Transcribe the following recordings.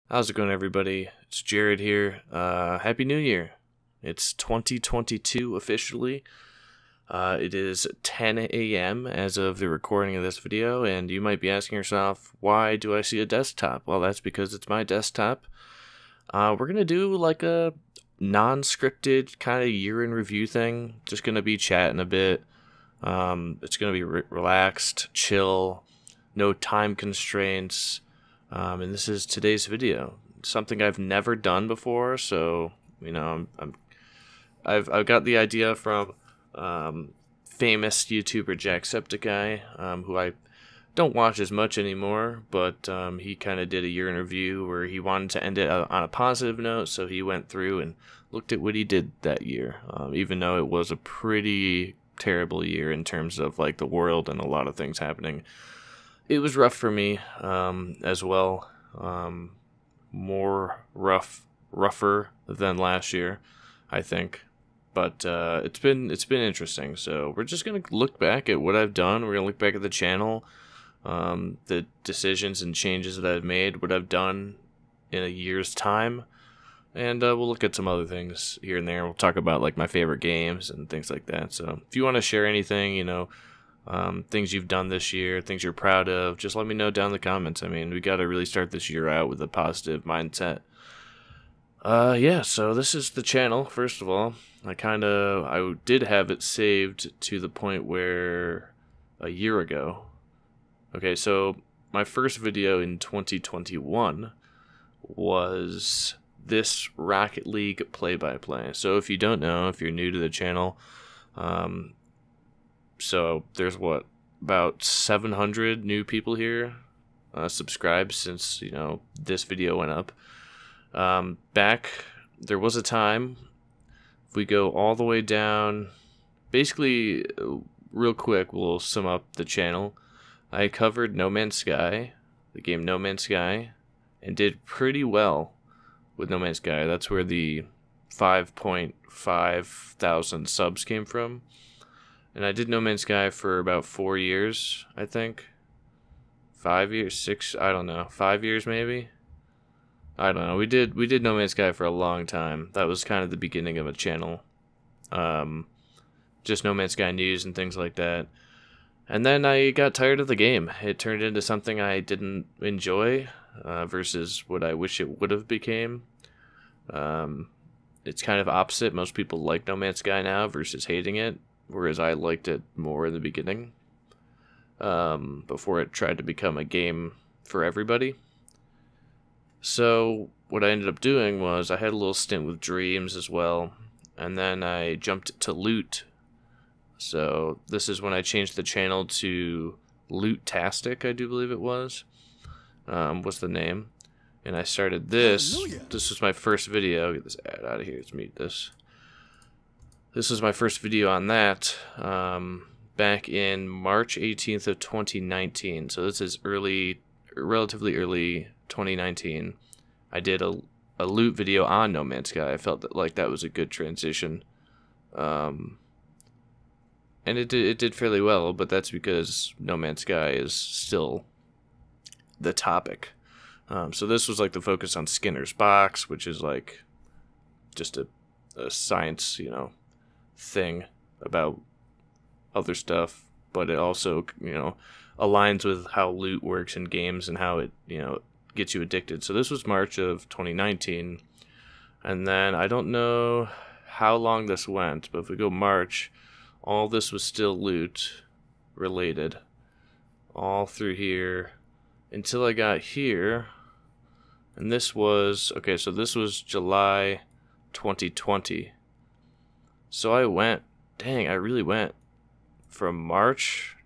How's it going, everybody? It's Jared here. Happy New Year. It's 2022 officially. It is 10 a.m. as of the recording of this video, and you might be asking yourself, why do I see a desktop? Well, that's because it's my desktop. We're going to do like a non-scripted kind of year in review thing. Just going to be chatting a bit. It's going to be relaxed, chill, no time constraints. And this is today's video. Something I've never done before, so I've got the idea from famous YouTuber Jacksepticeye, who I don't watch as much anymore, but he kind of did a year in review where he wanted to end it on a positive note, so he went through and looked at what he did that year, even though it was a pretty terrible year in terms of like the world and a lot of things happening. It was rough for me as well. More rougher than last year, I think. But it's been interesting. So we're just gonna look back at what I've done. We're gonna look back at the channel, the decisions and changes that I've made, what I've done in a year's time, and we'll look at some other things here and there. We'll talk about like my favorite games and things like that. So if you want to share anything, things you've done this year, things you're proud of, just let me know down in the comments. I mean, we got to really start this year out with a positive mindset. Yeah, so this is the channel, first of all. I did have it saved to the point where a year ago. Okay, so my first video in 2021 was this Rocket League play-by-play. So if you don't know, if you're new to the channel, so there's about 700 new people here subscribed since this video went up. There was a time, if we go all the way down, basically real quick we'll sum up the channel. I covered No Man's Sky, the game No Man's Sky, and did pretty well with No Man's Sky. That's where the 5.5 thousand subs came from. And I did No Man's Sky for about 4 years, I think. 5 years, 6, I don't know. 5 years maybe? I don't know. We did No Man's Sky for a long time. That was kind of the beginning of a channel. Just No Man's Sky news and things like that. And then I got tired of the game. It turned into something I didn't enjoy versus what I wish it would have became. It's kind of opposite. Most people like No Man's Sky now versus hating it. Whereas I liked it more in the beginning, before it tried to become a game for everybody. So what I ended up doing was I had a little stint with Dreams as well, and then I jumped to Loot. So this is when I changed the channel to Loot-tastic, I do believe it was. Was the name. And I started this. Hallelujah. This was my first video. Get this ad out of here. Let's mute this. This was my first video on that back in March 18th of 2019. So this is relatively early 2019. I did a loot video on No Man's Sky. I felt that was a good transition. And it did fairly well, but that's because No Man's Sky is still the topic. So this was like the focus on Skinner's Box, which is like just a science, thing about other stuff, but it also aligns with how loot works in games and how it gets you addicted. So this was March of 2019, and then I don't know how long this went, but if we go March, all this was still loot related all through here until I got here, and this was so this was July 2020. So I really went from March.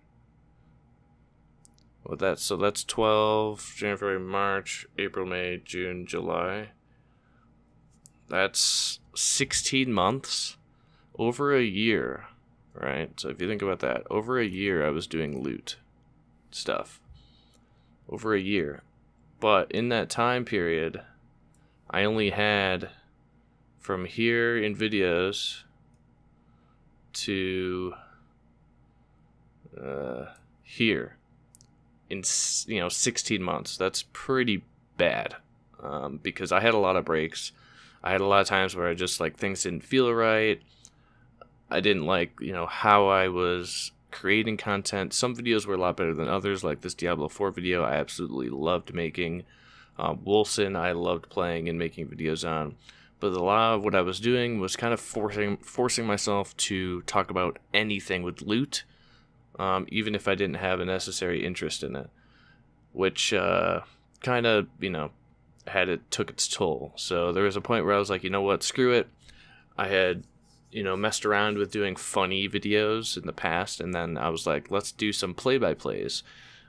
Well, that's 12, January, March, April, May, June, July. That's 16 months, over a year, right? So if you think about that, over a year I was doing loot stuff. Over a year. But in that time period, I only had from here in videos to here in 16 months. That's pretty bad. because I had a lot of breaks. I had a lot of times where I just like things didn't feel right. I didn't like, how I was creating content. Some videos were a lot better than others, like this Diablo 4 video I absolutely loved making. Wolcen I loved playing and making videos on. But a lot of what I was doing was kind of forcing myself to talk about anything with loot, even if I didn't have a necessary interest in it, which kind of, took its toll. So there was a point where I was like, you know what, screw it. I had messed around with doing funny videos in the past, and then I was like, let's do some play-by-plays,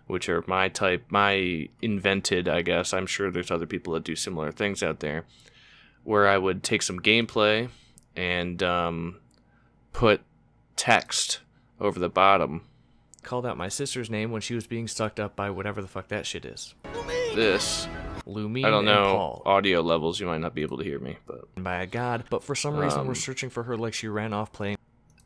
which are my invented, I guess. I'm sure there's other people that do similar things out there, where I would take some gameplay and put text over the bottom. Called out my sister's name when she was being sucked up by whatever the fuck that shit is. This... Lumine, I don't know, Paul. Audio levels, you might not be able to hear me, but... By a god, but for some reason we're searching for her like she ran off playing.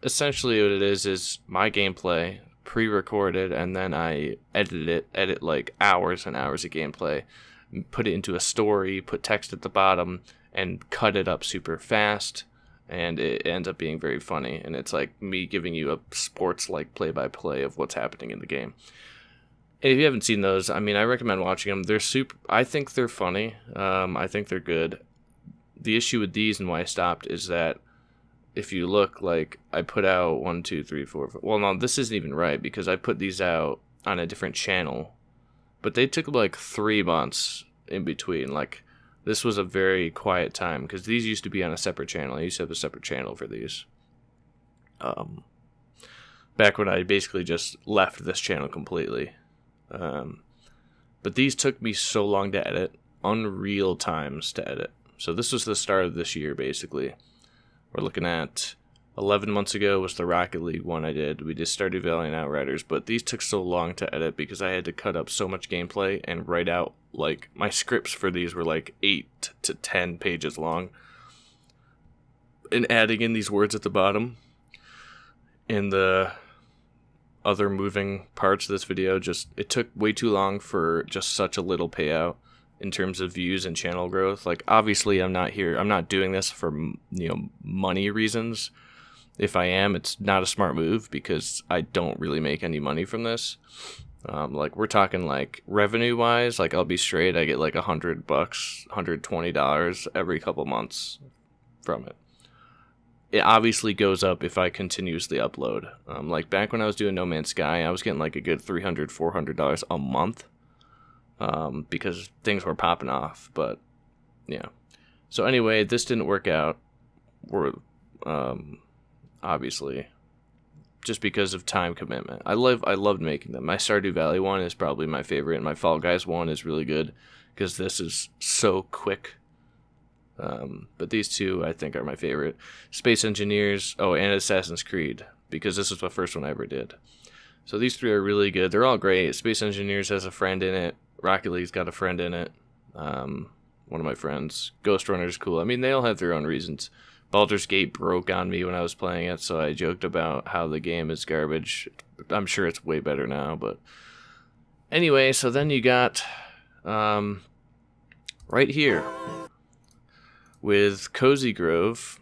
Essentially what it is my gameplay, pre-recorded, and then I edit like hours and hours of gameplay, put it into a story, put text at the bottom, and cut it up super fast, and it ends up being very funny, and it's like me giving you a sports-like play-by-play of what's happening in the game. If you haven't seen those, I recommend watching them. They're I think they're funny. I think they're good. The issue with these and why I stopped is that if you look, like, I put out 1, 2, 3, 4, 5. Well, no, this isn't even right because I put these out on a different channel. But they took like 3 months in between. Like, this was a very quiet time because these used to be on a separate channel. I used to have a separate channel for these. Back when I basically just left this channel completely. But these took me so long to edit, unreal times to edit. So this was the start of this year, basically. We're looking at 11 months ago was the Rocket League one I did. We did Stardew Valley and Outriders, but these took so long to edit because I had to cut up so much gameplay and write out, like, my scripts for these were like 8 to 10 pages long. And adding in these words at the bottom in the other moving parts of this video, it took way too long for just such a little payout in terms of views and channel growth. Like, obviously I'm not doing this for money reasons. If I am, it's not a smart move because I don't really make any money from this. Like, we're talking like revenue wise, like, I'll be straight, I get like $100, $120 every couple months from it. It obviously goes up if I continuously upload. Like, back when I was doing No Man's Sky, I was getting like a good $300, $400 a month because things were popping off. But yeah. So anyway, this didn't work out. Obviously, just because of time commitment. I loved making them. My Stardew Valley one is probably my favorite, and my Fall Guys one is really good because this is so quick. But these two, I think, are my favorite. Space Engineers, and Assassin's Creed, because this was the first one I ever did. So these 3 are really good. They're all great. Space Engineers has a friend in it. Rocket League's got a friend in it. One of my friends. Ghost Runner's cool. They all have their own reasons. Baldur's Gate broke on me when I was playing it, so I joked about how the game is garbage. I'm sure it's way better now, but... Anyway, so then you got... right here... with Cozy Grove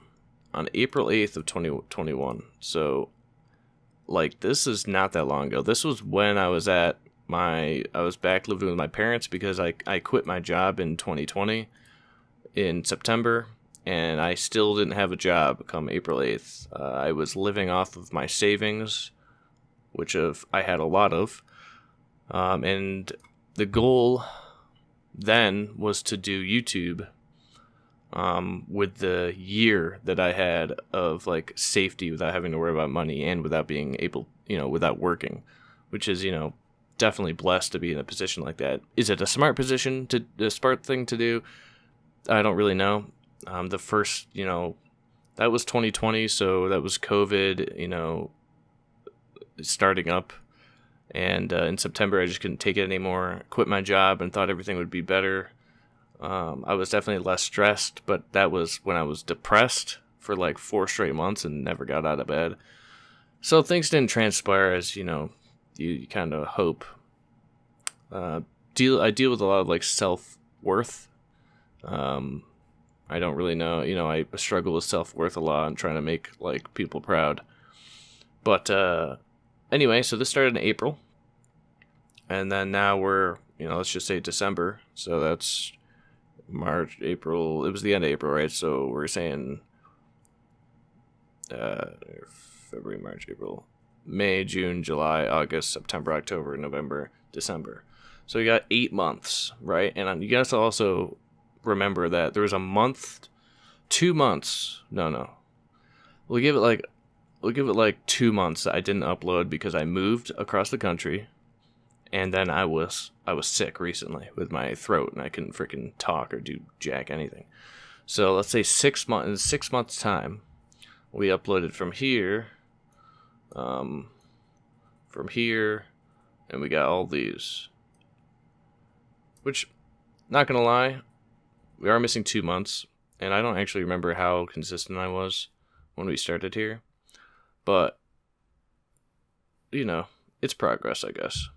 on April 8th of 2021. So, like, this is not that long ago. This was when I was back living with my parents because I quit my job in 2020 in September, and I still didn't have a job come April 8th. I was living off of my savings, which I had a lot of, and the goal then was to do YouTube with the year that I had of like safety without having to worry about money and without being able, without working, which is, definitely blessed to be in a position like that. Is it a smart thing to do? I don't really know. The first, that was 2020, so that was COVID, starting up. And in September, I just couldn't take it anymore. Quit my job and thought everything would be better. I was definitely less stressed, but that was when I was depressed for like 4 straight months and never got out of bed. So things didn't transpire as, you kind of hope. I deal with a lot of like self-worth I don't really know. You know, I struggle with self-worth a lot. I'm trying to make, like, people proud. But, anyway, so this started in April. And then now we're, you know, let's just say December. So that's March, April. It was the end of April, right? So we're saying February, March, April, May, June, July, August, September, October, November, December. So you got 8 months, right? And you guys also remember that there was a month, 2 months. No. We'll give it like 2 months that I didn't upload because I moved across the country, and then I was sick recently with my throat, and I couldn't freaking talk or do jack anything. So let's say 6 months. In 6 months' time, we uploaded from here, and we got all these. Which, not gonna lie, we are missing 2 months, and I don't actually remember how consistent I was when we started here. But, you know, it's progress, I guess.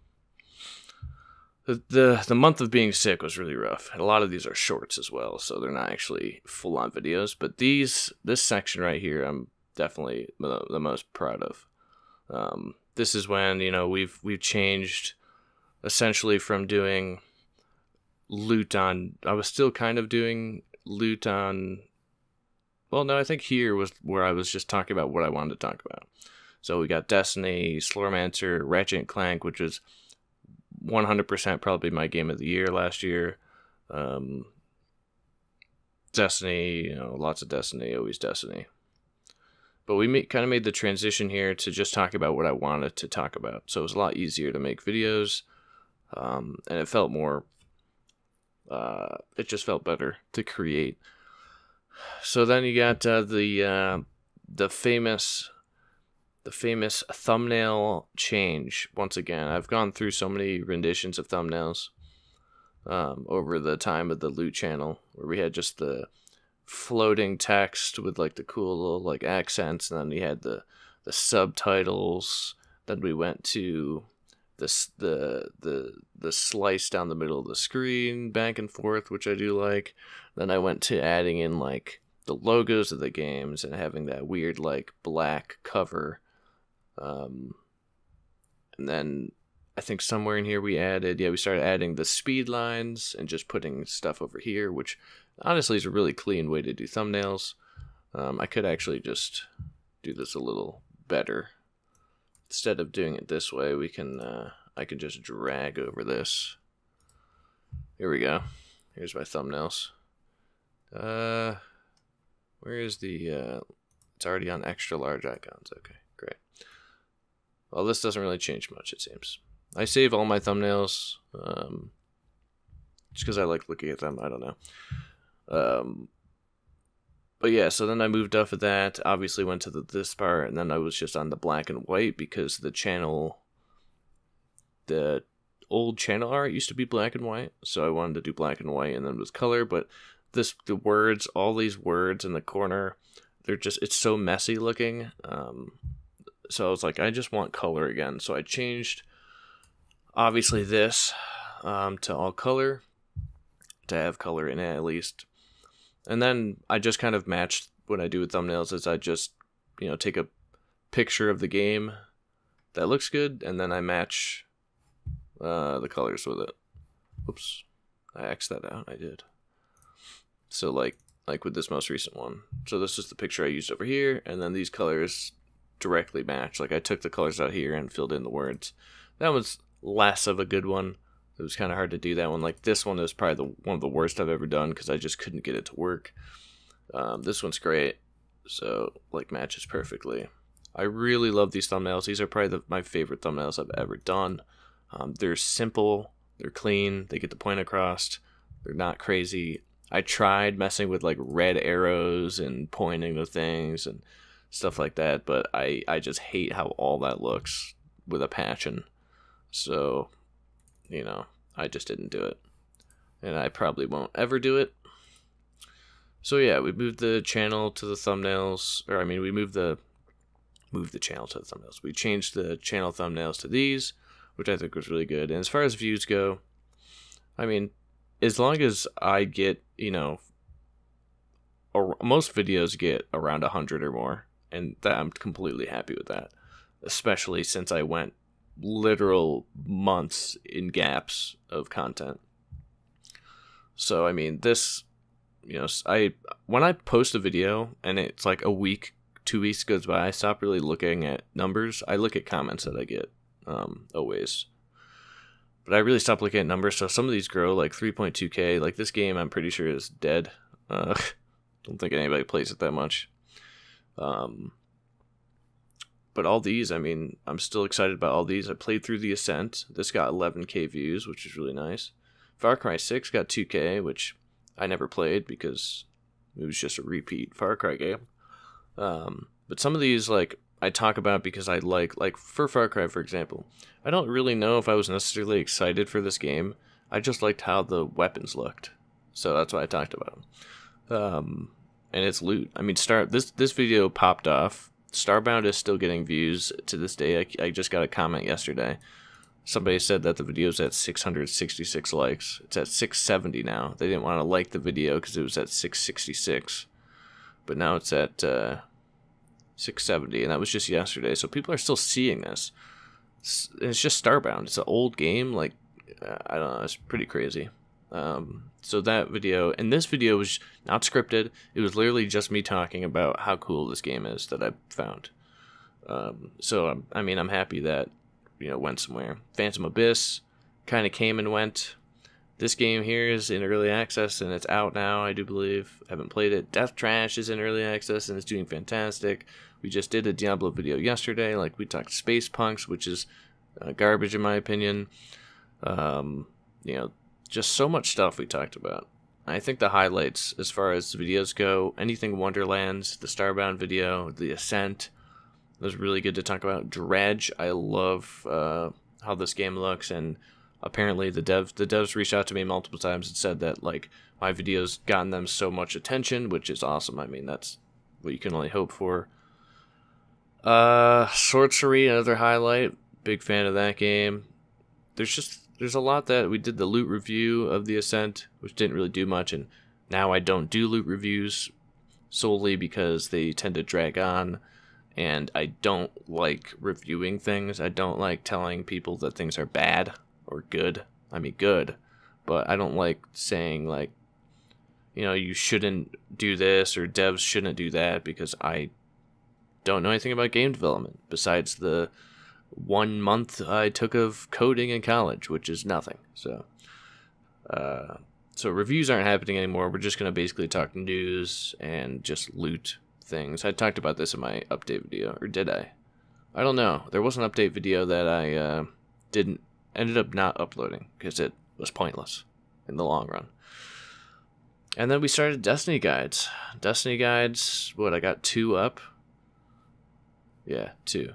The month of being sick was really rough. And a lot of these are shorts as well, so they're not actually full-on videos. But this section right here, I'm definitely the most proud of. This is when, you know, we've changed essentially from doing loot on. I was still kind of doing loot on. Well, no, I think here was where I was just talking about what I wanted to talk about. So we got Destiny, Slurmancer, Ratchet & Clank, which is 100% probably my game of the year last year. Destiny, you know, lots of Destiny, always Destiny. But we kind of made the transition here to just talk about what I wanted to talk about. So it was a lot easier to make videos, and it felt more, it just felt better to create. So then you got the famous thumbnail change. Once again, I've gone through so many renditions of thumbnails over the time of the Loot channel, where we had just the floating text with like the cool little like accents, and then we had the subtitles. Then we went to the slice down the middle of the screen back and forth, which I do like. Then I went to adding in like the logos of the games and having that weird like black cover. And then I think somewhere in here we started adding the speed lines and just putting stuff over here, which honestly is a really clean way to do thumbnails. I could actually just do this a little better. Instead of doing it this way, I can just drag over this. Here we go. Here's my thumbnails. Where is the, it's already on extra large icons. Okay, great. Well, this doesn't really change much, it seems. I save all my thumbnails, just because I like looking at them. I don't know. But yeah, so then I moved off of that, obviously went to this part, and then I was just on the black and white because the old channel art used to be black and white, so I wanted to do black and white and then with color, but all these words in the corner, it's so messy looking, so I was like, I just want color again, so I changed, obviously this, to all color, to have color in it at least. And then I just kind of matched what I do with thumbnails is I just, you know, take a picture of the game that looks good, and then I match the colors with it. Oops, I X'd that out. I did. So like with this most recent one. So this is the picture I used over here, and then these colors directly match. Like I took the colors out here and filled in the words. That was less of a good one. It was kind of hard to do that one. Like this one is probably one of the worst I've ever done because I just couldn't get it to work. This one's great, so like matches perfectly. I really love these thumbnails. These are probably my favorite thumbnails I've ever done. They're simple, they're clean, they get the point across, they're not crazy. I tried messing with like red arrows and pointing to things and stuff like that, but I just hate how all that looks with a passion. So, you know, I just didn't do it. And I probably won't ever do it. So yeah, we moved the channel to the thumbnails, or I mean, we moved the channel to the thumbnails. We changed the channel thumbnails to these, which I think was really good. And as far as views go, I mean, as long as I get, you know, most videos get around 100 or more, and that I'm completely happy with that. Especially since I went literal months in gaps of content. So I mean, this, you know, when I post a video and it's like a week, 2 weeks goes by, I stop really looking at numbers. I look at comments that I get, always. But I really stopped looking at numbers. So some of these grow like 3.2K. Like this game, I'm pretty sure is dead. Don't think anybody plays it that much. But all these, I mean, I'm still excited about all these. I played through The Ascent. This got 11K views, which is really nice. Far Cry 6 got 2K, which I never played because it was just a repeat Far Cry game. But some of these, like, I talk about because I like for Far Cry, for example, I don't really know if I was necessarily excited for this game. I just liked how the weapons looked. So that's what I talked about. And it's loot. I mean, this video popped off. Starbound is still getting views to this day. I just got a comment yesterday. Somebody said that the video's at 666 likes. It's at 670 now. They didn't want to like the video because it was at 666. But now it's at 670, and that was just yesterday. So people are still seeing this. It's just Starbound. It's an old game. Like, I don't know. It's pretty crazy. So that video, and this video was not scripted. It was literally just me talking about how cool this game is that I found. So I mean, I'm happy that, you know, went somewhere. Phantom Abyss kind of came and went. This game here is in early access and it's out now, I do believe. I haven't played it. Death Trash is in early access and it's doing fantastic. We just did a Diablo video yesterday. Like, we talked Space Punks, which is garbage in my opinion. You know, just so much stuff we talked about. I think the highlights as far as videos go, anything Wonderlands, the Starbound video, The Ascent, was really good to talk about. Dredge, I love how this game looks, and apparently the devs reached out to me multiple times and said that, like, my videos gotten them so much attention, which is awesome. I mean, that's what you can only hope for. Sorcery, another highlight. Big fan of that game. There's a lot that we did the loot review of The Ascent, which didn't really do much, and now I don't do loot reviews solely because they tend to drag on, and I don't like reviewing things. I don't like telling people that things are bad or good. I mean, good, but I don't like saying, like, you know, you shouldn't do this or devs shouldn't do that, because I don't know anything about game development besides the 1 month I took of coding in college, which is nothing. So reviews aren't happening anymore. We're just going to basically talk news and just loot things. I talked about this in my update video, or did I? I don't know. There was an update video that I ended up not uploading because it was pointless in the long run. And then we started Destiny Guides. Destiny Guides, what, I got 2 up? Yeah, 2.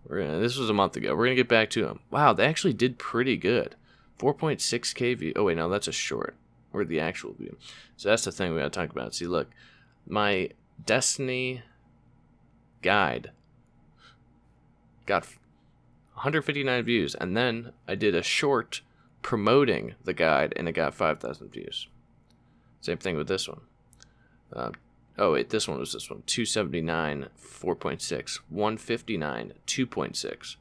This was a month ago. We're going to get back to them. Wow, they actually did pretty good. 4.6K view. Oh, wait, no, that's a short. Or the actual view. So that's the thing we got to talk about. See, look. My Destiny guide got 159 views. And then I did a short promoting the guide, and it got 5,000 views. Same thing with this one. Oh, wait, this one was this one. 279, 4.6. 159, 2.6.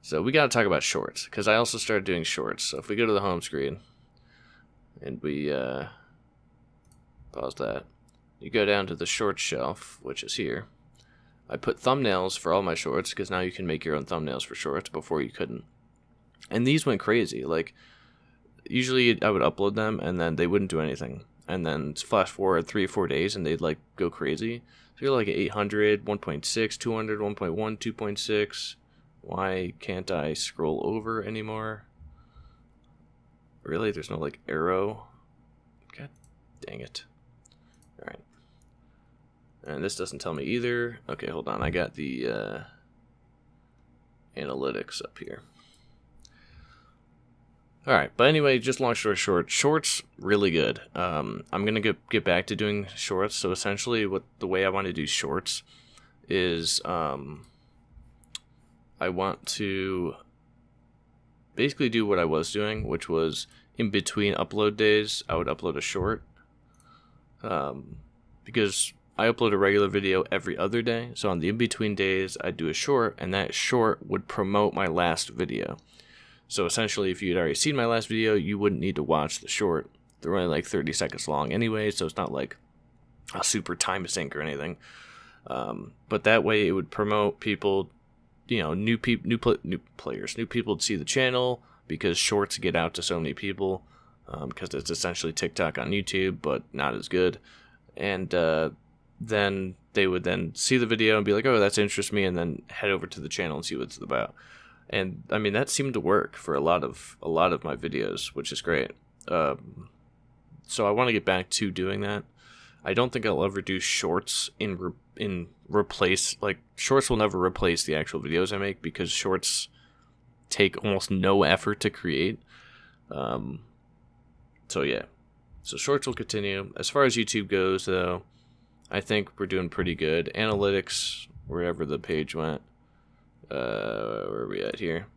So we got to talk about shorts, because I also started doing shorts. So if we go to the home screen, and we pause that, you go down to the short shelf, which is here. I put thumbnails for all my shorts, because now you can make your own thumbnails for shorts. Before you couldn't. And these went crazy. Like, usually I would upload them, and then they wouldn't do anything. And then flash forward 3 or 4 days, and they'd, like, go crazy. So you're like at 800, 1.6, 200, 1.1, 2.6. Why can't I scroll over anymore? Really? There's no, like, arrow? God dang it. Alright. And this doesn't tell me either. Okay, hold on. I got the analytics up here. Alright, but anyway, just long story short, shorts, really good. I'm going to get back to doing shorts. So essentially, the way I want to do shorts is I want to basically do what I was doing, which was in between upload days, I would upload a short. Because I upload a regular video every other day. So on the in-between days, I'd do a short, and that short would promote my last video. So essentially, if you'd already seen my last video, you wouldn't need to watch the short. They're only like 30 seconds long anyway, so it's not like a super time sink or anything. But that way, it would promote people, you know, new players, new people to see the channel, because shorts get out to so many people, because it's essentially TikTok on YouTube, but not as good. And then they would then see the video and be like, oh, that interests me, and then head over to the channel and see what it's about. And I mean, that seemed to work for a lot of my videos, which is great. So I want to get back to doing that. I don't think I'll ever do shorts in replace, like, shorts will never replace the actual videos I make, because shorts take almost no effort to create. So yeah, so shorts will continue. As far as YouTube goes, though, I think we're doing pretty good. Analytics, wherever the page went, where are we at here?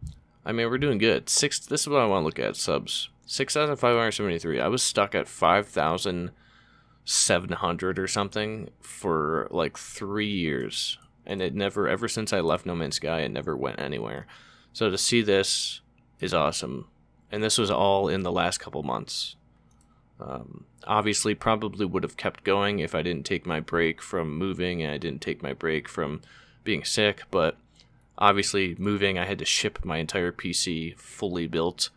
I mean, we're doing good. This is what I want to look at. Subs, 6,573. I was stuck at 5,700 or something for like 3 years, and it never, ever since I left No Man's Sky, it never went anywhere. So to see this is awesome, and this was all in the last couple months. Obviously, probably would have kept going if I didn't take my break from moving, and I didn't take my break from being sick, but obviously moving, I had to ship my entire PC fully built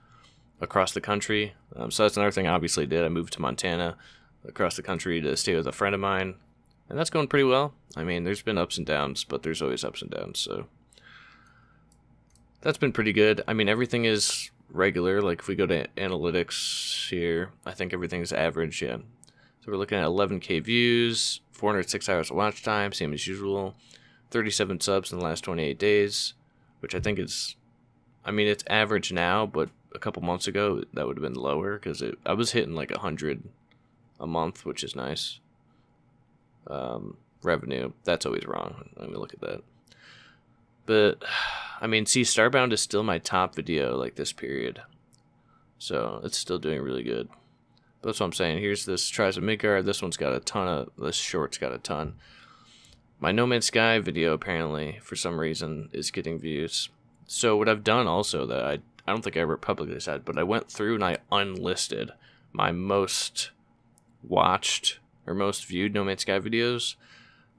across the country. So that's another thing I obviously did. I moved to Montana across the country to stay with a friend of mine, and that's going pretty well. I mean, there's been ups and downs, but there's always ups and downs, so that's been pretty good. I mean, everything is regular. Like, if we go to analytics here, I think everything's average, yeah. So we're looking at 11K views, 406 hours of watch time, same as usual, 37 subs in the last 28 days, which I think is, I mean, it's average now, but a couple months ago, that would have been lower, because I was hitting like 100 a month, which is nice. Revenue, that's always wrong. Let me look at that. But, I mean, see, Starbound is still my top video, like, this period. So, it's still doing really good. But that's what I'm saying. Here's this Tries of Midgard. This one's got a ton of, this short's got a ton. My No Man's Sky video, apparently, for some reason, is getting views. So, what I've done also, that I don't think I ever publicly said, but I went through and I unlisted my most watched, or most viewed No Man's Sky videos.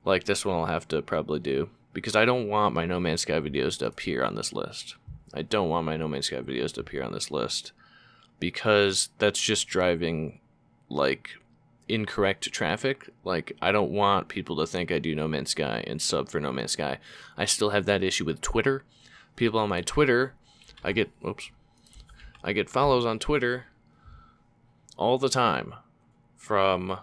Like, this one I'll have to probably do, because I don't want my No Man's Sky videos to appear on this list. I don't want my No Man's Sky videos to appear on this list, because that's just driving, like, incorrect traffic. Like, I don't want people to think I do No Man's Sky and sub for No Man's Sky. I still have that issue with Twitter. People on my Twitter, I get follows on Twitter all the time from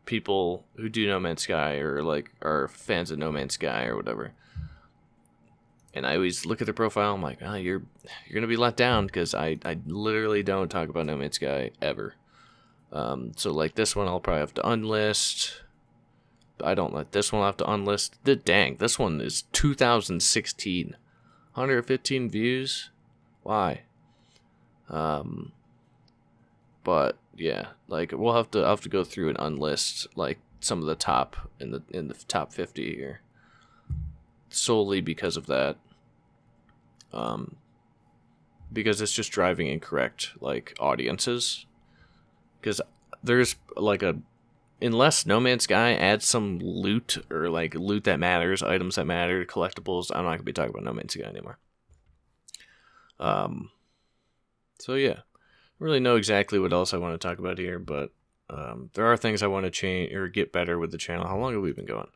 people who do No Man's Sky, or like are fans of No Man's Sky or whatever. And I always look at their profile. I'm like, oh, you're gonna be let down, because I literally don't talk about No Man's Sky ever. So like this one, I'll probably have to unlist. I don't like this one. I'll have to unlist. Dang, this one is 2016, 115 views. Why? But yeah, like I'll have to go through and unlist like some of the top in the top 50 here, solely because of that. Because it's just driving incorrect like audiences. Because there's like unless No Man's Sky adds some loot, or like loot that matters, items that matter, collectibles, I'm not gonna be talking about No Man's Sky anymore. So yeah, I don't really know exactly what else I want to talk about here, but there are things I want to change or get better with the channel. How long have we been going?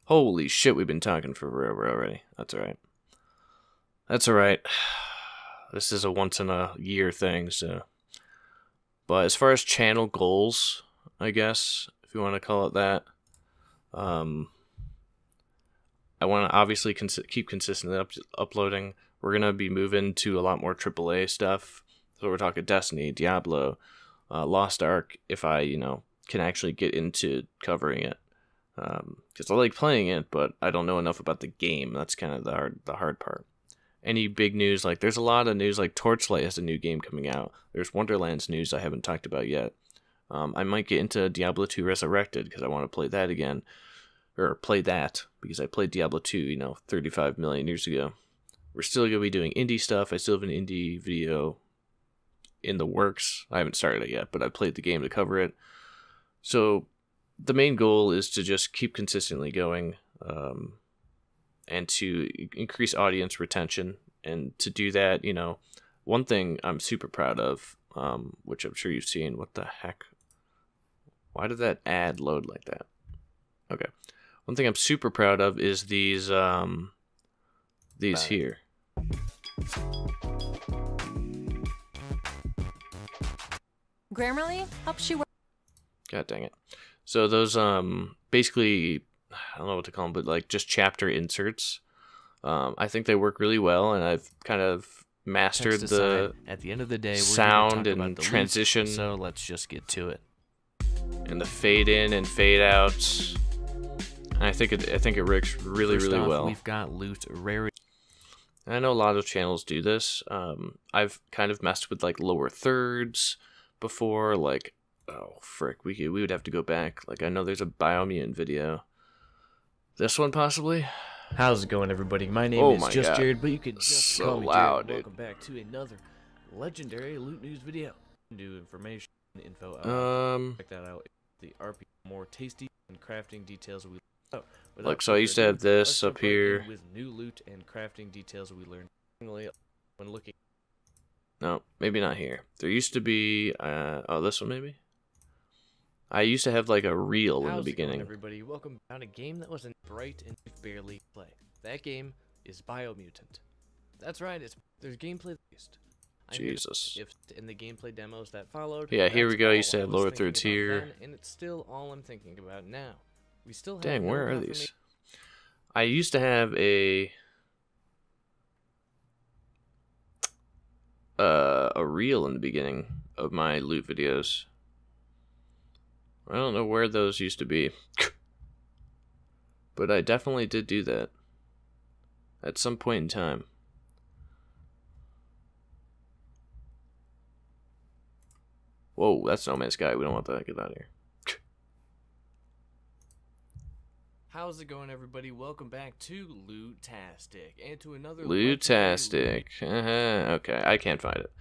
Holy shit, we've been talking for forever already. That's alright. That's alright. This is a once in a year thing, so. But as far as channel goals, I guess, if you want to call it that, I want to obviously keep consistently uploading. We're going to be moving to a lot more AAA stuff. So we're talking Destiny, Diablo, Lost Ark, if I, can actually get into covering it. Because I like playing it, but I don't know enough about the game. That's kind of the hard part. any big news. Like, there's a lot of news, like Torchlight has a new game coming out. There's Wonderlands news I haven't talked about yet. I might get into Diablo 2 Resurrected because I want to play that again. Or play that, because I played Diablo 2, 35 million years ago. We're still going to be doing indie stuff. I still have an indie video in the works. I haven't started it yet, but I played the game to cover it. So the main goal is to just keep consistently going, and to increase audience retention. And to do that, one thing I'm super proud of, which I'm sure you've seen. What the heck? Why did that ad load like that? Okay. One thing I'm super proud of is these here. Grammarly helps you. God dang it. So those basically, I don't know what to call them, but like just chapter inserts. I think they work really well, and I've kind of mastered the at the end of the day, sound we're and transition. So let's just get to it. And the fade in and fade out. And I think it works really First off, well. We've got loot rarity. I know a lot of channels do this. I've kind of messed with like lower thirds before. Like, oh frick, we would have to go back. Like, I know there's a Biomutant video. This one possibly. How's it going, everybody? My name is just God. Jared, but you can just So call me loud, Jared. dude. Welcome back to another legendary loot news video. New information, info. Check that out. The RP more tasty and crafting details we. Look, so I used to have this up here. With new loot and crafting details we learned when looking. No, maybe not here. There used to be. This one maybe. I used to have like a reel in the beginning. How's it going, everybody? Welcome back to a game that wasn't bright and barely play. That game is Biomutant. That's right. There's gameplay based. Jesus. If in the gameplay demos that followed. Yeah, here we go. I used to I have was lower thinking thirds about here. then, and it's still all I'm thinking about now. We still have Dang, no where are confirmation- these? I used to have a reel in the beginning of my loot videos. I don't know where those used to be. But I definitely did do that at some point in time. Whoa, that's No Man's Sky. We don't want that. Get out of here. How's it going, everybody? Welcome back to Loot-tastic and to another Loot-tastic. Okay, I can't find it.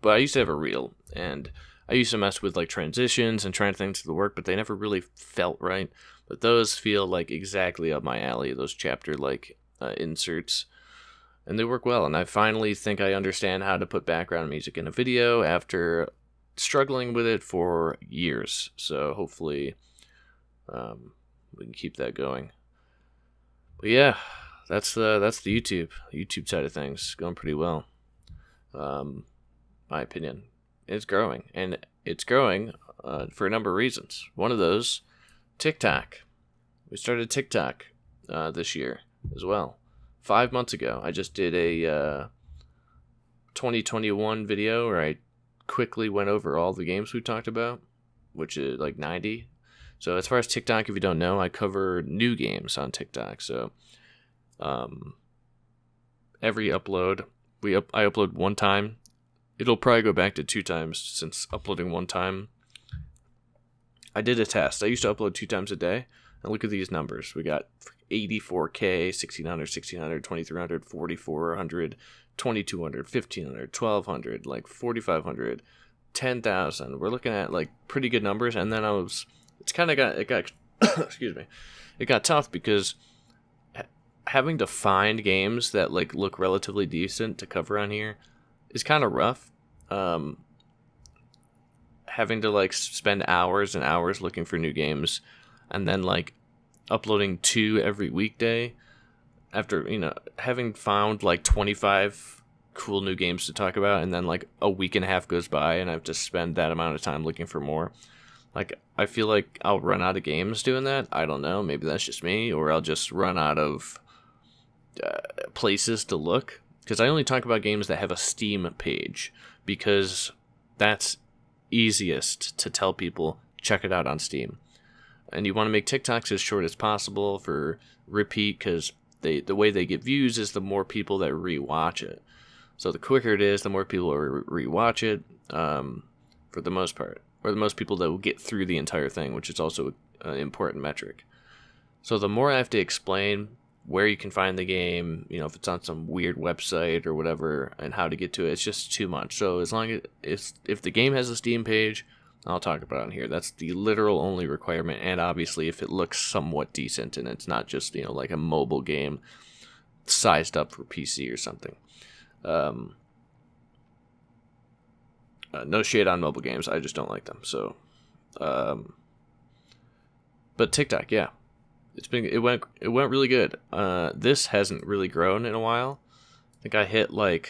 But I used to have a reel, and I used to mess with like transitions and trying things to the work, but they never really felt right. But those feel like exactly up my alley, those chapter like inserts. And they work well, and I finally think I understand how to put background music in a video after struggling with it for years. So hopefully we can keep that going. But yeah, that's the YouTube side of things. Going pretty well. My opinion. It's growing, and it's growing for a number of reasons. One of those, TikTok. We started TikTok this year as well. 5 months ago, I just did a 2021 video where I quickly went over all the games we talked about, which is like 90. So as far as TikTok, if you don't know, I cover new games on TikTok. So every upload, I upload one time. It'll probably go back to 2 times since uploading one time. I did a test. I used to upload 2 times a day. And look at these numbers. We got 84K, 1600, 1600, 2300, 4400, 2200, 1500, 1200, like 4500, 10,000. We're looking at like pretty good numbers. And then it got excuse me. It got tough because having to find games that like look relatively decent to cover on here is kind of rough. Having to like spend hours and hours looking for new games and then like uploading 2 every weekday after, having found like 25 cool new games to talk about, and then like a week and a half goes by and I have to spend that amount of time looking for more. Like, I feel like I'll run out of games doing that. I don't know. Maybe that's just me, or I'll just run out of places to look. Because I only talk about games that have a Steam page, because that's easiest to tell people, check it out on Steam. And you want to make TikToks as short as possible for repeat, because the way they get views is the more people that rewatch it. So the quicker it is, the more people rewatch it, for the most part, or the most people that will get through the entire thing, which is also an important metric. So the more I have to explain where you can find the game, you know, if it's on some weird website or whatever, and how to get to it, it's just too much. So as long as if the game has a Steam page, I'll talk about it on here. That's the literal only requirement, and obviously if it looks somewhat decent and it's not just, you know, like a mobile game sized up for PC or something. No shade on mobile games, I just don't like them. So, but TikTok, yeah, it went really good. This hasn't really grown in a while. I think I hit we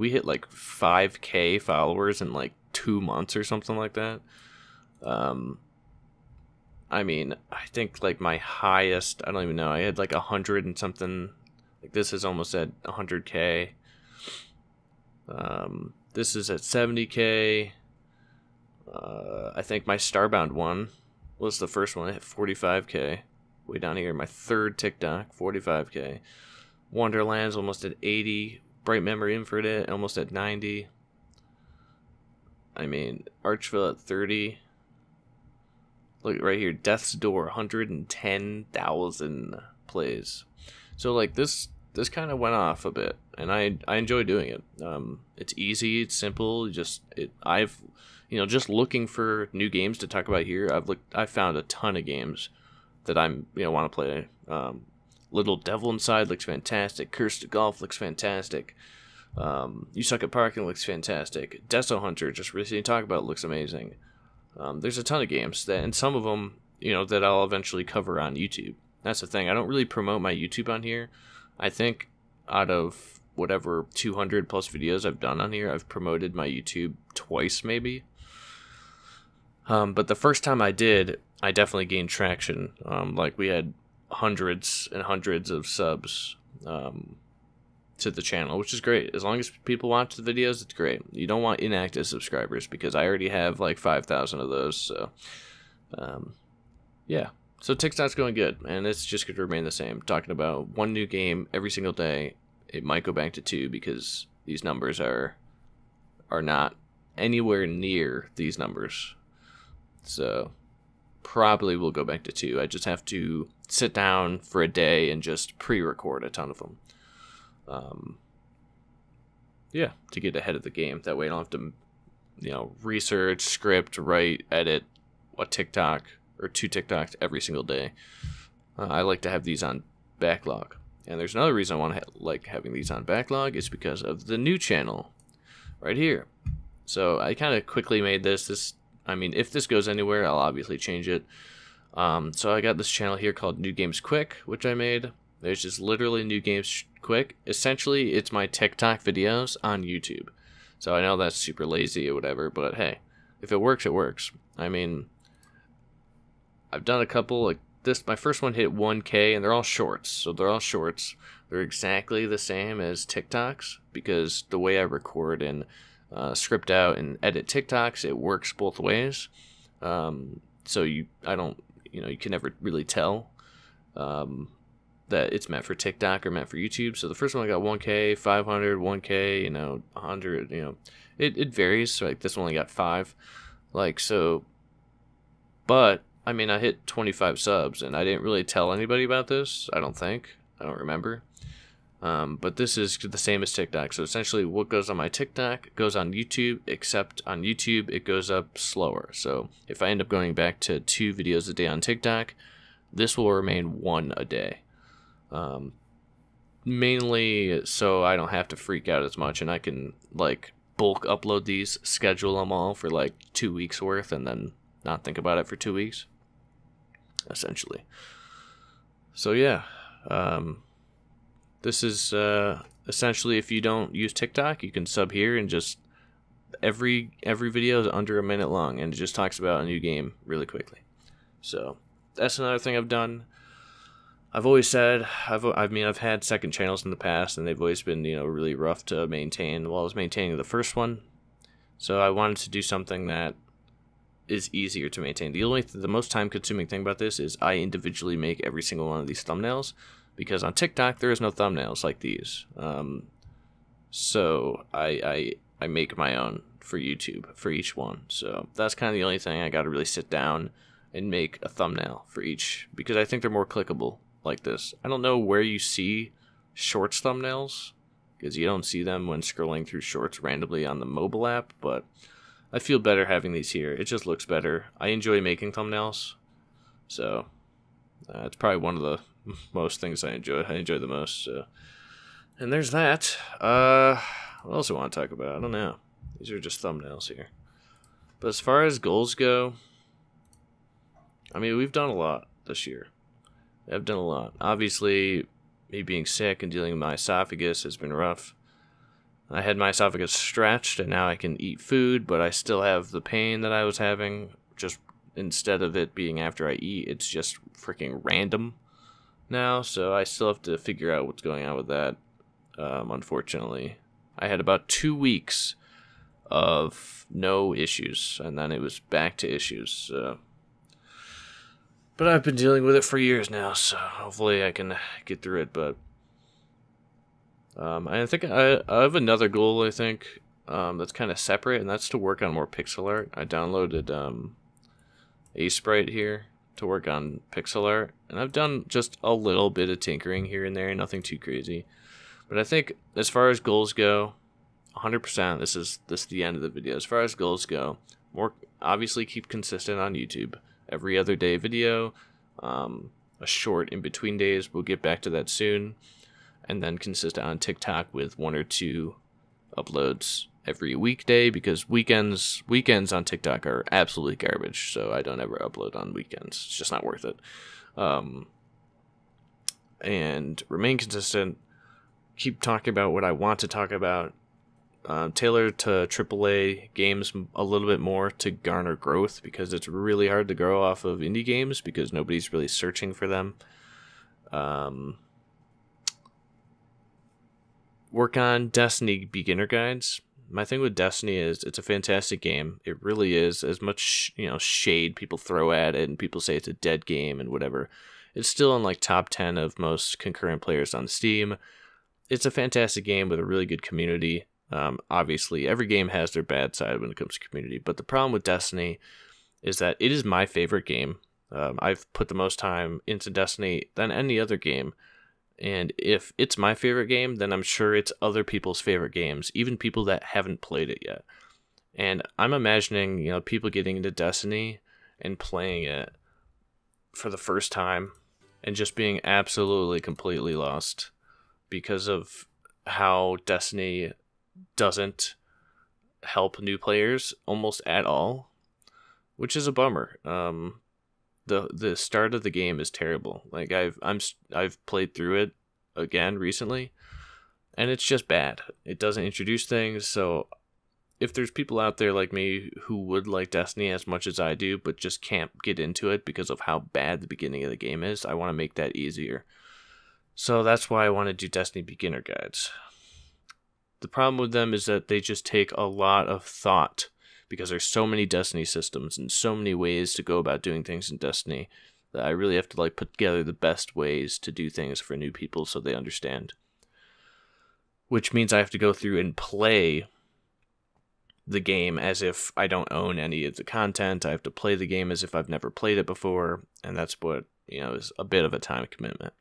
hit like 5K followers in like 2 months or something like that. I mean, I think like my highest, I don't even know, I had like 100 and something. Like this is almost at 100K. This is at 70K. I think my Starbound one was the first one. I hit 45K. Way down here, my third TikTok, 45K. Wonderland's almost at 80. Bright Memory Infinite almost at 90. I mean, Archville at 30. Look right here, Death's Door, 110,000 plays. So like this kind of went off a bit, and I enjoy doing it. It's easy, it's simple. I've just looking for new games to talk about here. I've found a ton of games that want to play. Little Devil Inside looks fantastic. Curse to Golf looks fantastic. You Suck at Parking looks fantastic. Deso Hunter, just recently talked about, looks amazing. There's a ton of games and some of them, that I'll eventually cover on YouTube. That's the thing. I don't really promote my YouTube on here. I think out of whatever 200 plus videos I've done on here, I've promoted my YouTube twice maybe. But the first time I did, I definitely gained traction. Like we had hundreds and hundreds of subs to the channel, which is great. As long as people watch the videos, it's great. You don't want inactive subscribers because I already have like 5,000 of those. So, yeah. So TikTok's going good, and it's just going to remain the same. Talking about one new game every single day. It might go back to 2 because these numbers are not anywhere near these numbers. So probably will go back to 2. I just have to sit down for a day and just pre-record a ton of them. Yeah, to get ahead of the game. That way I don't have to, research, script, write, edit a TikTok or 2 TikToks every single day. I like to have these on backlog. And there's another reason I want to like having these on backlog is because of the new channel right here. So I kind of quickly made this. If this goes anywhere, I'll obviously change it. So I got this channel here called New Games Quick, which I made. There's just literally New Games Quick. Essentially, it's my TikTok videos on YouTube. So I know that's super lazy or whatever, but hey, if it works, it works. I've done a couple like this. My first one hit 1K, and they're all shorts. So they're all shorts. They're exactly the same as TikToks because the way I record and script out and edit TikToks, it works both ways. So you can never really tell that it's meant for TikTok or meant for YouTube. So the first one I got 1K, 500, 1K, 100. It varies. So like this one only got 5. But I hit 25 subs, and I didn't really tell anybody about this. I don't remember. But this is the same as TikTok. So essentially what goes on my TikTok goes on YouTube, except on YouTube it goes up slower. So if I end up going back to 2 videos a day on TikTok, this will remain 1 a day. Mainly so I don't have to freak out as much, and I can like bulk upload these, schedule them all for like 2 weeks worth, and then not think about it for 2 weeks, essentially. So yeah, this is essentially, if you don't use TikTok, you can sub here, and just every video is under a minute long, and it just talks about a new game really quickly. So that's another thing I've done. I've always said I've had second channels in the past, and they've always been really rough to maintain. While I was maintaining the first one, so I wanted to do something that is easier to maintain. The most time consuming thing about this is I individually make every single one of these thumbnails. because on TikTok there is no thumbnails like these. So I make my own for YouTube for each one. So that's kind of the only thing. I got to really sit down and make a thumbnail for each, because I think they're more clickable like this. I don't know where you see Shorts thumbnails, because you don't see them when scrolling through Shorts randomly on the mobile app, but I feel better having these here. It just looks better. I enjoy making thumbnails, so it's probably one of the most things I enjoy the most. So. And there's that. What else do I want to talk about? I don't know. These are just thumbnails here. But as far as goals go, I mean, we've done a lot this year. I've done a lot. Obviously, me being sick and dealing with my esophagus has been rough. I had my esophagus stretched, and now I can eat food, but I still have the pain that I was having. Just instead of it being after I eat, it's just freaking random now. So I still have to figure out what's going on with that. Unfortunately, I had about 2 weeks of no issues, and then it was back to issues. So. But I've been dealing with it for years now, so hopefully I can get through it. But I think I have another goal, I think, that's kind of separate, and that's to work on more pixel art. I downloaded Aseprite here to work on pixel art, and I've done just a little bit of tinkering here and there, nothing too crazy. But I think as far as goals go, 100%, this is the end of the video. As far as goals go, more obviously keep consistent on YouTube. Every other day video, a short in between days. We'll get back to that soon. And then consistent on TikTok with 1 or 2 uploads every weekday, because weekends on TikTok are absolutely garbage. So I don't ever upload on weekends. It's just not worth it. And remain consistent. Keep talking about what I want to talk about. Tailor to AAA games a little bit more to garner growth, because it's really hard to grow off of indie games because nobody's really searching for them. Work on Destiny beginner guides. My thing with Destiny is it's a fantastic game. It really is. As much shade people throw at it and people say it's a dead game and whatever, it's still in like top 10 of most concurrent players on Steam. It's a fantastic game with a really good community. Obviously, every game has their bad side when it comes to community, but the problem with Destiny is that it is my favorite game. I've put the most time into Destiny than any other game, and if it's my favorite game, then I'm sure it's other people's favorite games, even people that haven't played it yet. And I'm imagining, people getting into Destiny and playing it for the first time and just being absolutely, completely lost because of how Destiny doesn't help new players almost at all, which is a bummer. The start of the game is terrible. Like I've played through it again recently, and it's just bad. It doesn't introduce things. So if there's people out there like me who would like Destiny as much as I do, but just can't get into it because of how bad the beginning of the game is, I want to make that easier. So that's why I want to do Destiny beginner guides. The problem with them is that they just take a lot of thought, because there's so many Destiny systems and so many ways to go about doing things in Destiny that I really have to put together the best ways to do things for new people so they understand. Which means I have to go through and play the game as if I don't own any of the content. I have to play the game as if I've never played it before, and that's what is a bit of a time commitment.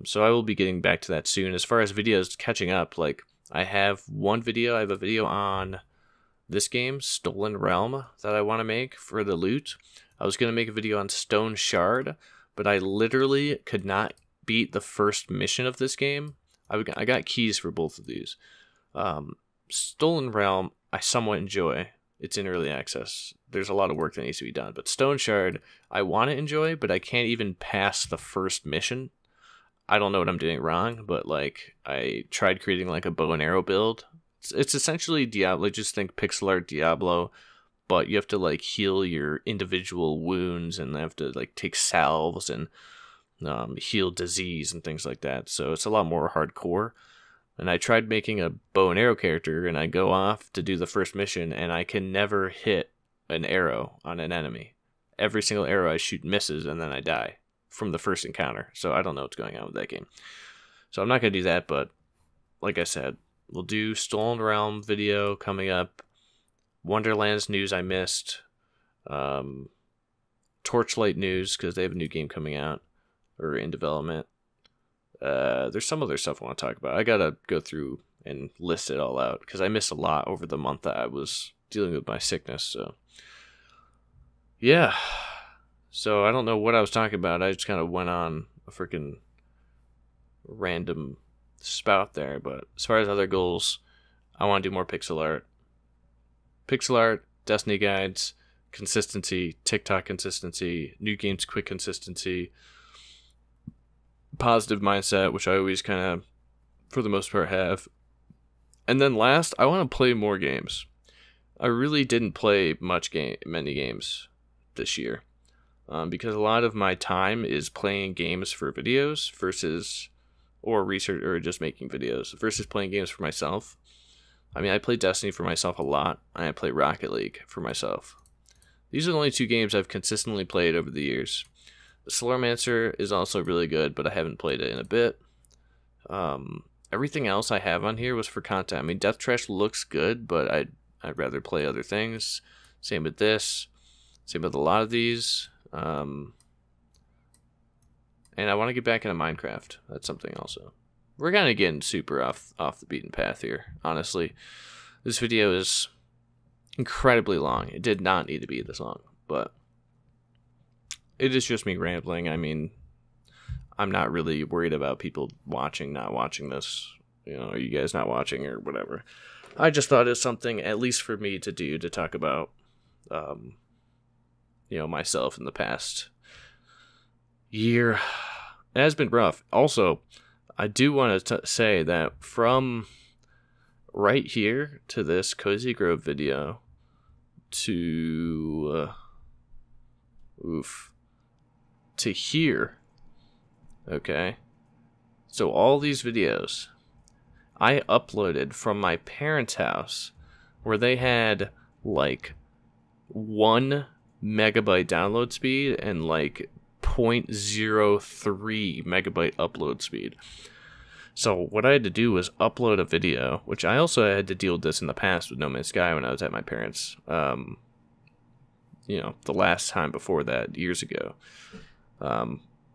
So I will be getting back to that soon. As far as videos catching up, I have one video. I have a video on this game, Stolen Realm, that I want to make for the loot. I was going to make a video on Stone Shard, but I literally could not beat the first mission of this game. I got keys for both of these. Stolen Realm, I somewhat enjoy. It's in early access. There's a lot of work that needs to be done. But Stone Shard, I want to enjoy, but I can't even pass the first mission. I don't know what I'm doing wrong, but I tried creating a bow and arrow build. It's essentially Diablo. Just think pixel art Diablo, but you have to heal your individual wounds and have to take salves and heal disease and things like that. So it's a lot more hardcore. And I tried making a bow and arrow character, and I go off to do the first mission, and I can never hit an arrow on an enemy. Every single arrow I shoot misses, and then I die. from the first encounter. So I don't know what's going on with that game. So I'm not going to do that, but like I said, we'll do Stolen Realm video coming up. Wonderlands news I missed. Torchlight news, because they have a new game coming out, or in development. There's some other stuff I want to talk about. I got to go through and list it all out, because I missed a lot over the month that I was dealing with my sickness, so... Yeah. So I don't know what I was talking about. I just kind of went on a freaking random spout there. But as far as other goals, I want to do more pixel art. Pixel art, Destiny guides, consistency, TikTok consistency, new games quick consistency, positive mindset, which I always kind of, for the most part, have. And then last, I want to play more games. I really didn't play many games this year, because a lot of my time is playing games for videos or research, or just making videos versus playing games for myself. I mean, I play Destiny for myself a lot, and I play Rocket League for myself. These are the only two games I've consistently played over the years. Slurmancer is also really good, but I haven't played it in a bit. Everything else I have on here was for content. I mean, Death Trash looks good, but I'd rather play other things. Same with this. Same with a lot of these. And I want to get back into Minecraft. That's something also. We're kind of getting super off the beaten path here, honestly. This video is incredibly long. It did not need to be this long, but it is just me rambling. I mean, I'm not really worried about people not watching this. You know, are you guys not watching or whatever? I just thought it's something, at least for me, to do, to talk about, myself in the past year. It has been rough. Also, I do want to say that from right here to this Cozy Grove video to here, okay? So all these videos I uploaded from my parents' house, where they had like 1 megabyte download speed and like 0.03 megabyte upload speed. So what I had to do was upload a video, which I also had to deal with this in the past with No Man's Sky when I was at my parents', the last time before that, years ago,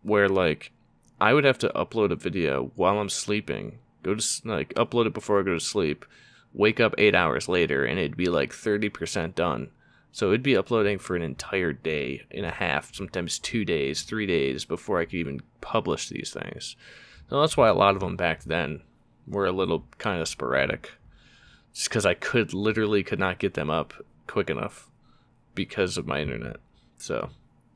where like I would have to upload a video while I'm sleeping, upload it before I go to sleep, wake up 8 hours later, and it'd be like 30% done. So it'd be uploading for an entire day and a half, sometimes 2 days, 3 days before I could even publish these things. So that's why a lot of them back then were a little kind of sporadic. Just because I could not get them up quick enough because of my internet. So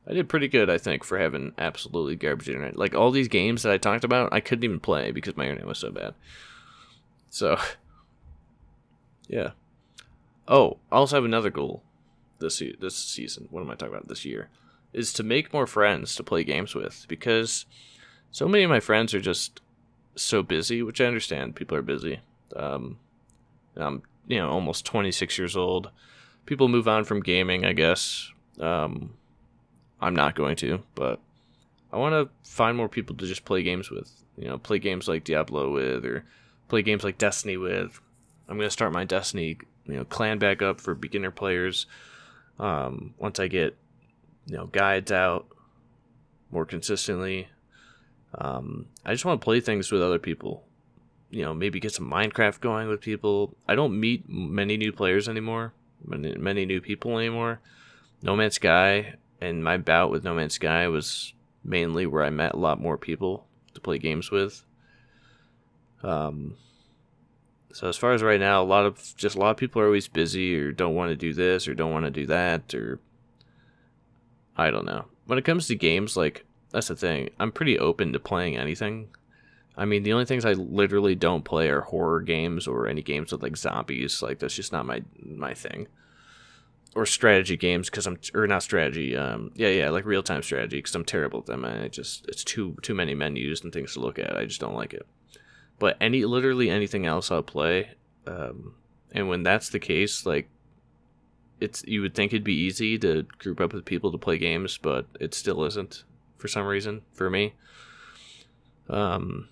I did pretty good, I think, for having absolutely garbage internet. Like all these games that I talked about, I couldn't even play because my internet was so bad. So, yeah. Oh, I also have another goal this season. What am I talking about? This year is to make more friends to play games with, because so many of my friends are just so busy, which I understand. People are busy. I'm almost 26 years old. People move on from gaming, I guess. I'm not going to, but I want to find more people to just play games with. Play games like Diablo with, or play games like Destiny with. I'm going to start my Destiny, clan back up for beginner players. Once I get, guides out more consistently. I just want to play things with other people. Maybe get some Minecraft going with people. I don't meet many new players anymore. Many new people anymore. No Man's Sky and my bout with No Man's Sky was mainly where I met a lot more people to play games with. So as far as right now, a lot of people are always busy, or don't want to do this, or don't want to do that, or I don't know. When it comes to games, like, that's the thing. I'm pretty open to playing anything. I mean, the only things I literally don't play are horror games or any games with like zombies. Like, that's just not my thing. Or strategy games, not strategy. Like real-time strategy, because I'm terrible at them. It's too many menus and things to look at. I just don't like it. But literally anything else I'll play. And when that's the case, like, you would think it'd be easy to group up with people to play games, but it still isn't for some reason for me. And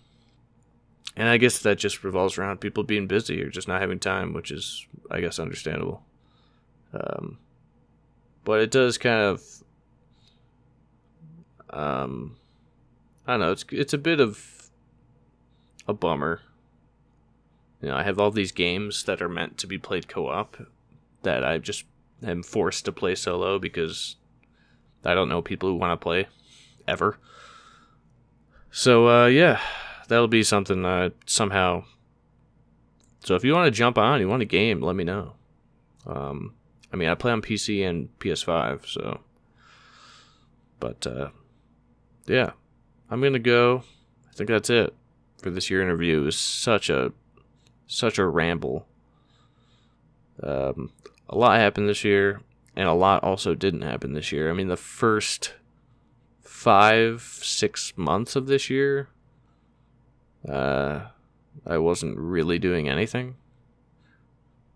I guess that just revolves around people being busy or just not having time, which is, I guess, understandable. But it does kind of, I don't know, it's a bit of a bummer. You know, I have all these games that are meant to be played co-op that I just am forced to play solo because I don't know people who want to play ever. So, yeah, that'll be something somehow. So if you want to jump on, you want a game, let me know. I mean, I play on PC and PS5, so. But, yeah, I'm going to go. I think that's it for this year in review. It was such a ramble. A lot happened this year, and a lot also didn't happen this year. I mean, the first 5-6 months of this year, I wasn't really doing anything.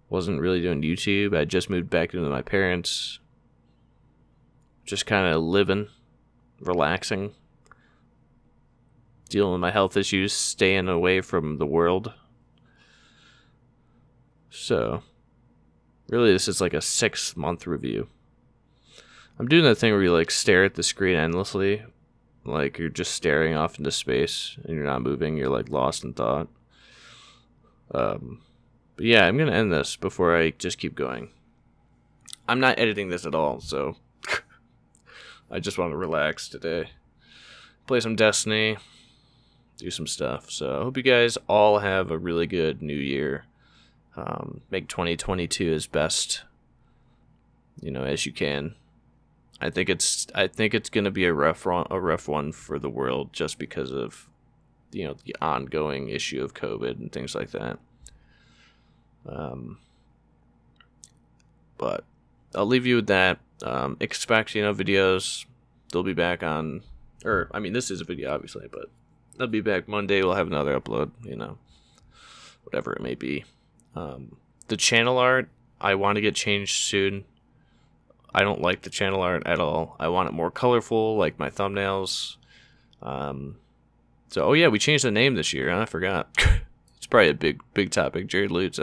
Wasn't really doing YouTube. I just moved back into my parents. Just kind of living, relaxing, dealing with my health issues, staying away from the world. So, really, this is like a 6-month review. I'm doing that thing where you like stare at the screen endlessly, like you're just staring off into space and you're not moving. You're like lost in thought. But yeah, I'm gonna end this before I just keep going. I'm not editing this at all, so I just want to relax today, play some Destiny, do some stuff. So I hope you guys all have a really good new year. Make 2022 as best, as you can. I think it's gonna be a rough one for the world just because of, the ongoing issue of COVID and things like that. But I'll leave you with that. Expect, videos. They'll be back on, this is a video obviously, but they'll be back Monday. We'll have another upload, whatever it may be. The channel art, I want to get changed soon. I don't like the channel art at all. I want it more colorful, like my thumbnails. So, we changed the name this year. Huh? I forgot. It's probably a big topic. Jared Lutz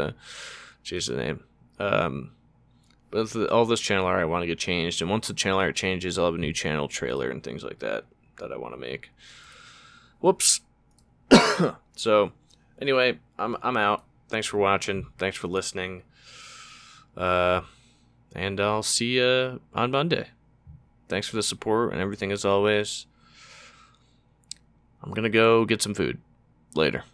changed the name. But all this channel art I want to get changed. And once the channel art changes, I'll have a new channel trailer and things like that I want to make. Whoops. So, anyway, I'm out. Thanks for watching. Thanks for listening. And I'll see you on Monday. Thanks for the support and everything as always. I'm going to go get some food. Later.